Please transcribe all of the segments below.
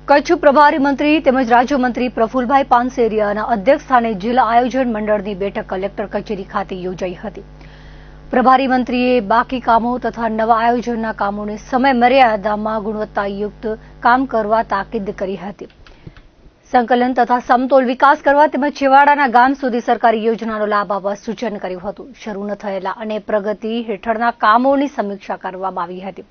કચ્છ પ્રભારી મંત્રી તેમજ રાજ્યમંત્રી પ્રફુલભાઈ પાનસેરિયાના અધ્યક્ષસ્થાને જિલ્લા આયોજન મંડળની બેઠક કલેક્ટર કચેરી ખાતે યોજાઈ હતી। પ્રભારી મંત્રીએ બાકી કામો તથા નવા આયોજનના કામોને સમય મર્યાદામાં ગુણવત્તાયુક્ત કામ કરવા તાકીદ કરી હતી। સંકલન તથા સમતોલ વિકાસ કરવા તેમજ છેવાડાના ગામ સુધી સરકારી યોજનાનો લાભ આપવા સૂચન કર્યું હતું। શરૂ ન થયેલા અને પ્રગતિ હેઠળના કામોની સમીક્ષા કરવામાં આવી હતી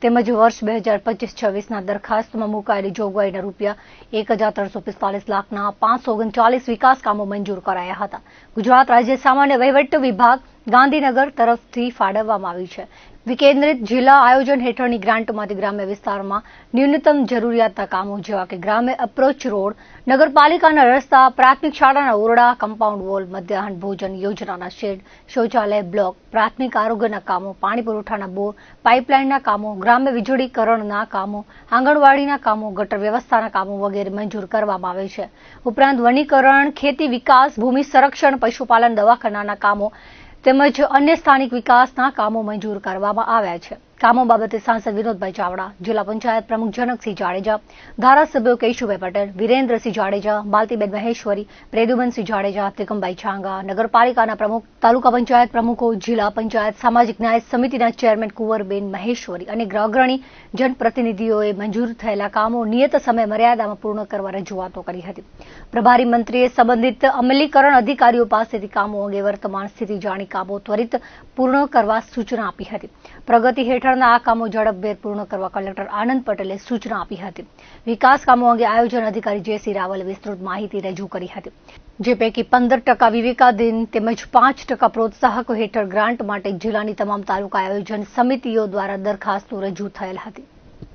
તેમજ વર્ષ 2025-26ના દરખાસ્તમાં મુકાયેલી જોગવાઈના રૂપિયા 1,345 લાખના 539 વિકાસ કામો મંજૂર કરાયા હતા। ગુજરાત રાજ્ય સામાન્ય વહીવટ વિભાગ ગાંધીનગર તરફથી ફાળવવામાં આવી છે। વિકેન્દ્રિત જિલ્લા આયોજન હેઠળની ગ્રાન્ટમાંથી ગ્રામ્ય વિસ્તારમાં ન્યૂનતમ જરૂરિયાતના કામો જેવા કે ગ્રામ્ય અપ્રોચ રોડ, નગરપાલિકાના રસ્તા, પ્રાથમિક શાળાના ઓરડા, કમ્પાઉન્ડ વોલ, મધ્યાહન ભોજન યોજનાના શેડ, શૌચાલય બ્લોક, પ્રાથમિક આરોગ્યના કામો, પાણી પુરવઠાના બોર, પાઇપલાઇનના કામો, ગ્રામ્ય વીજળીકરણના કામો, આંગણવાડીના કામો, ગટર વ્યવસ્થાના કામો વગેરે મંજૂર કરવામાં આવે છે। ઉપરાંત વનીકરણ, ખેતી વિકાસ, ભૂમિ સંરક્ષણ, પશુપાલન, દવાખાનાના કામો તેમજ અન્ય સ્થાનિક વિકાસના કામો મંજૂર કરવામાં આવ્યા છે। કામો બાબતે સાંસદ વિનોદભાઈ ચાવડા, જિલ્લા પંચાયત પ્રમુખ જનકસિંહ જાડેજા, ધારાસભ્યો કેશુભાઈ પટેલ, વિરેન્દ્રસિંહ જાડેજા, માલતીબેન મહેશ્વરી, પ્રેદુમનસિંહ જાડેજા, ત્રિકમભાઈ છાંગા, નગરપાલિકાના પ્રમુખ, તાલુકા પંચાયત પ્રમુખો, જિલ્લા પંચાયત સામાજિક ન્યાય સમિતિના ચેરમેન કુંવરબેન મહેશ્વરી અને અગ્રણી જનપ્રતિનિધિઓએ મંજૂર થયેલા કામો નિયત સમય મર્યાદામાં પૂર્ણ કરવા રજૂઆતો કરી હતી। પ્રભારી મંત્રીએ સંબંધિત અમલીકરણ અધિકારીઓ પાસેથી કામો અંગે વર્તમાન સ્થિતિ જાણી કામો ત્વરિત પૂર્ણ કરવા સૂચના આપી હતી। પ્રગતિ હેઠળના આ કામો ઝડપભેર પૂર્ણ કરવા કલેક્ટર આનંદ પટેલે સૂચના આપી હતી। વિકાસ કામો અંગે આયોજન અધિકારી જે.સી. રાવલે વિસ્તૃત માહિતી રજૂ કરી હતી, જે પૈકી 15% વિવેકાધીન તેમજ 5% પ્રોત્સાહકો હેઠળ ગ્રાન્ટ માટે જિલ્લાની તમામ તાલુકા આયોજન સમિતિઓ દ્વારા દરખાસ્તો રજૂ થયેલ હતી।